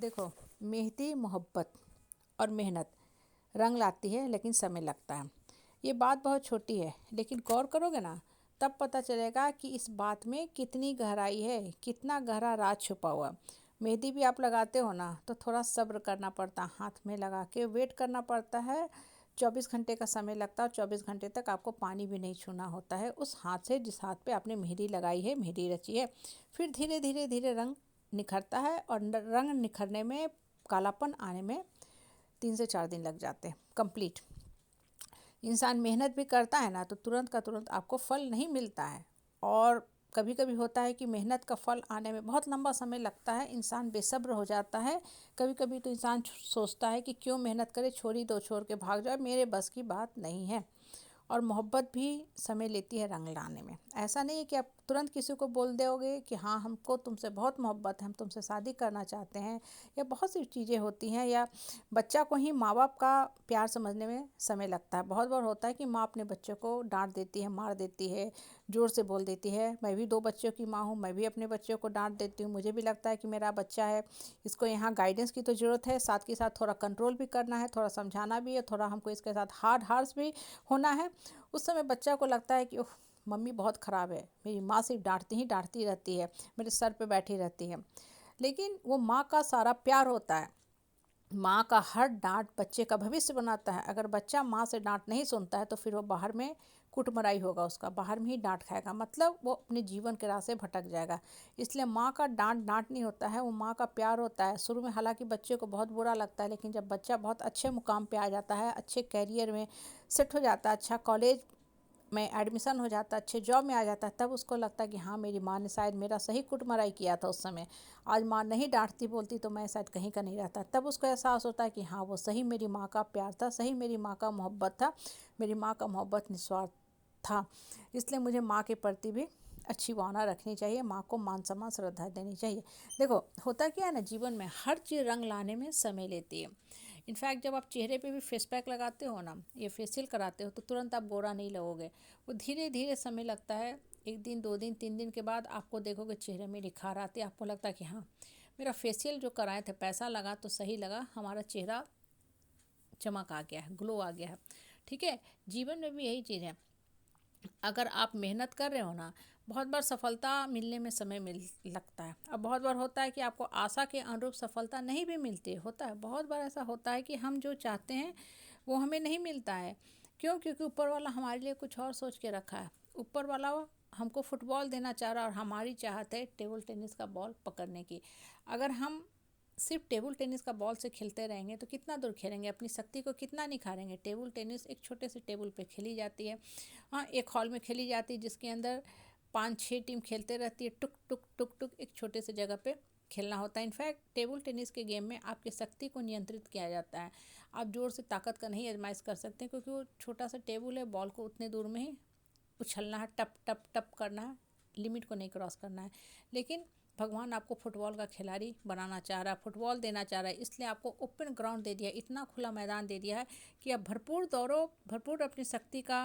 देखो, मेहंदी मोहब्बत और मेहनत रंग लाती है लेकिन समय लगता है। ये बात बहुत छोटी है लेकिन गौर करोगे ना तब पता चलेगा कि इस बात में कितनी गहराई है, कितना गहरा राज छुपा हुआ है। मेहंदी भी आप लगाते हो ना तो थोड़ा सब्र करना पड़ता है, हाथ में लगा के वेट करना पड़ता है। 24 घंटे का समय लगता है और 24 घंटे तक आपको पानी भी नहीं छूना होता है उस हाथ से जिस हाथ पे आपने मेहंदी लगाई है, मेहंदी रची है। फिर धीरे धीरे धीरे रंग निखरता है और रंग निखरने में, कालापन आने में 3 से 4 दिन लग जाते हैं कंप्लीट। इंसान मेहनत भी करता है ना तो तुरंत का तुरंत आपको फल नहीं मिलता है। और कभी कभी होता है कि मेहनत का फल आने में बहुत लंबा समय लगता है, इंसान बेसब्र हो जाता है। कभी कभी तो इंसान सोचता है कि क्यों मेहनत करे, छोड़ दो, छोड़ के भाग जाए, मेरे बस की बात नहीं है। और मोहब्बत भी समय लेती है रंग लाने में। ऐसा नहीं है कि आप तुरंत किसी को बोल दोगे कि हाँ हमको तुमसे बहुत मोहब्बत है, हम तुमसे शादी करना चाहते हैं, या बहुत सी चीज़ें होती हैं। या बच्चा को ही माँ बाप का प्यार समझने में समय लगता है। बहुत बार होता है कि माँ अपने बच्चों को डांट देती है, मार देती है, ज़ोर से बोल देती है। मैं भी 2 बच्चों की माँ हूँ, मैं भी अपने बच्चों को डांट देती हूँ। मुझे भी लगता है कि मेरा बच्चा है, इसको यहाँ गाइडेंस की तो ज़रूरत है, साथ के साथ थोड़ा कंट्रोल भी करना है, थोड़ा समझाना भी है, थोड़ा हमको इसके साथ हार्श भी होना है। उस समय बच्चा को लगता है कि ओह मम्मी बहुत ख़राब है, मेरी माँ सिर्फ डांटती ही डांटती रहती है, मेरे सर पे बैठी रहती है। लेकिन वो माँ का सारा प्यार होता है। माँ का हर डांट बच्चे का भविष्य बनाता है। अगर बच्चा माँ से डांट नहीं सुनता है तो फिर वो बाहर में कुटमराई होगा, उसका बाहर में ही डांट खाएगा, मतलब वो अपने जीवन के राह से भटक जाएगा। इसलिए माँ का डांट डांट नहीं होता है, वो माँ का प्यार होता है। शुरू में हालांकि बच्चे को बहुत बुरा लगता है, लेकिन जब बच्चा बहुत अच्छे मुकाम पे आ जाता है, अच्छे कैरियर में सेट हो जाता है, अच्छा कॉलेज में एडमिशन हो जाता है, अच्छे जॉब में आ जाता है, तब उसको लगता है कि हाँ मेरी माँ ने शायद मेरा सही कुटमराई किया था उस समय। आज माँ नहीं डांटती बोलती तो मैं शायद कहीं का नहीं रहता। तब उसको एहसास होता है कि हाँ वो सही मेरी माँ का प्यार था, सही मेरी माँ का मोहब्बत था, मेरी माँ का मोहब्बत निस्वार्थ था। इसलिए मुझे माँ के प्रति भी अच्छी भावना रखनी चाहिए, माँ को मान सम्मान श्रद्धा देनी चाहिए। देखो होता क्या है ना, जीवन में हर चीज़ रंग लाने में समय लेती है। इनफैक्ट जब आप चेहरे पे भी फेस पैक लगाते हो ना, ये फेशियल कराते हो, तो तुरंत आप गोरा नहीं लगोगे। वो धीरे धीरे समय लगता है। 1 दिन 2 दिन 3 दिन के बाद आपको देखोगे चेहरे में निखार आते, आपको लगता है कि हाँ मेरा फेशियल जो कराए थे, पैसा लगा तो सही लगा, हमारा चेहरा चमक आ गया है, ग्लो आ गया है। ठीक है, जीवन में भी यही चीज़ है। अगर आप मेहनत कर रहे हो ना, बहुत बार सफलता मिलने में समय मिल लगता है। अब बहुत बार होता है कि आपको आशा के अनुरूप सफलता नहीं भी मिलती होता है। बहुत बार ऐसा होता है कि हम जो चाहते हैं वो हमें नहीं मिलता है। क्यों? क्योंकि ऊपर वाला हमारे लिए कुछ और सोच के रखा है। ऊपर वाला हमको फुटबॉल देना चाह रहा है और हमारी चाहत है टेबल टेनिस का बॉल पकड़ने की। अगर हम सिर्फ टेबल टेनिस का बॉल से खेलते रहेंगे तो कितना दूर खेलेंगे, अपनी शक्ति को कितना निखारेंगे। टेबल टेनिस एक छोटे से टेबल पे खेली जाती है, हाँ एक हॉल में खेली जाती है जिसके अंदर 5-6 टीम खेलते रहती है। टुक टुक टुक टुक एक छोटे से जगह पे खेलना होता है। इनफैक्ट टेबल टेनिस के गेम में आपकी शक्ति को नियंत्रित किया जाता है। आप जोर से ताकत का नहीं आजमाइश कर सकते क्योंकि वो छोटा सा टेबल है, बॉल को उतने दूर में ही उछलना है, टप टप टप करना है, लिमिट को नहीं क्रॉस करना है। लेकिन भगवान आपको फुटबॉल का खिलाड़ी बनाना चाह रहा है, फुटबॉल देना चाह रहा है, इसलिए आपको ओपन ग्राउंड दे दिया, इतना खुला मैदान दे दिया है कि आप भरपूर दौड़ो, भरपूर अपनी शक्ति का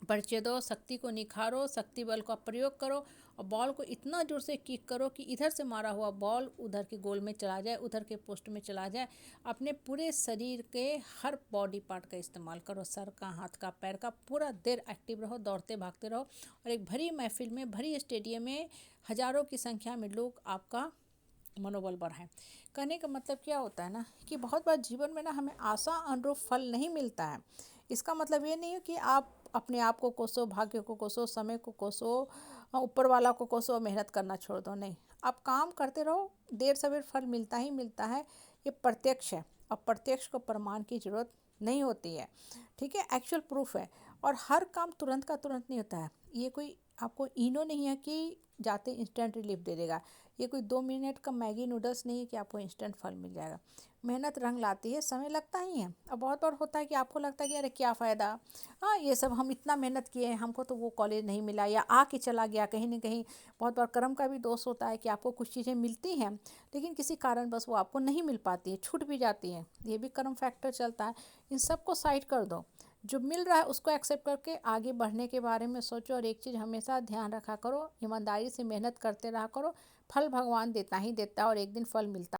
परिचय दो, शक्ति को निखारो, शक्ति बल का प्रयोग करो और बॉल को इतना जोर से किक करो कि इधर से मारा हुआ बॉल उधर के गोल में चला जाए, उधर के पोस्ट में चला जाए। अपने पूरे शरीर के हर बॉडी पार्ट का इस्तेमाल करो, सर का, हाथ का, पैर का, पूरा देर एक्टिव रहो, दौड़ते भागते रहो। और एक भरी महफिल में, भरी स्टेडियम में हज़ारों की संख्या में लोग आपका मनोबल बढ़ाएं। कहने का मतलब क्या होता है ना कि बहुत बार जीवन में ना हमें आशा अनुरूप फल नहीं मिलता है। इसका मतलब ये नहीं है कि आप अपने आप को कोसो, भाग्य को कोसो, समय को कोसो, ऊपर वाला को कोसो और मेहनत करना छोड़ दो। नहीं, आप काम करते रहो, देर सवेर फल मिलता ही मिलता है। ये प्रत्यक्ष है और प्रत्यक्ष को प्रमाण की जरूरत नहीं होती है। ठीक है, एक्चुअल प्रूफ है। और हर काम तुरंत का तुरंत नहीं होता है। ये कोई आपको इनो नहीं है कि जाते इंस्टेंट रिलीफ दे देगा। ये कोई 2 मिनट का मैगी नूडल्स नहीं है कि आपको इंस्टेंट फल मिल जाएगा। मेहनत रंग लाती है, समय लगता ही है। और बहुत बार होता है कि आपको लगता है कि अरे क्या फ़ायदा, हाँ ये सब हम इतना मेहनत किए हैं, हमको तो वो कॉलेज नहीं मिला या आके चला गया कहीं ना कहीं। बहुत बार कर्म का भी दोष होता है कि आपको कुछ चीज़ें मिलती हैं लेकिन किसी कारण बस वो आपको नहीं मिल पाती है, छूट भी जाती हैं, ये भी कर्म फैक्टर चलता है। इन सबको साइड कर दो, जो मिल रहा है उसको एक्सेप्ट करके आगे बढ़ने के बारे में सोचो। और एक चीज़ हमेशा ध्यान रखा करो, ईमानदारी से मेहनत करते रहा करो, फल भगवान देता ही देता है और एक दिन फल मिलता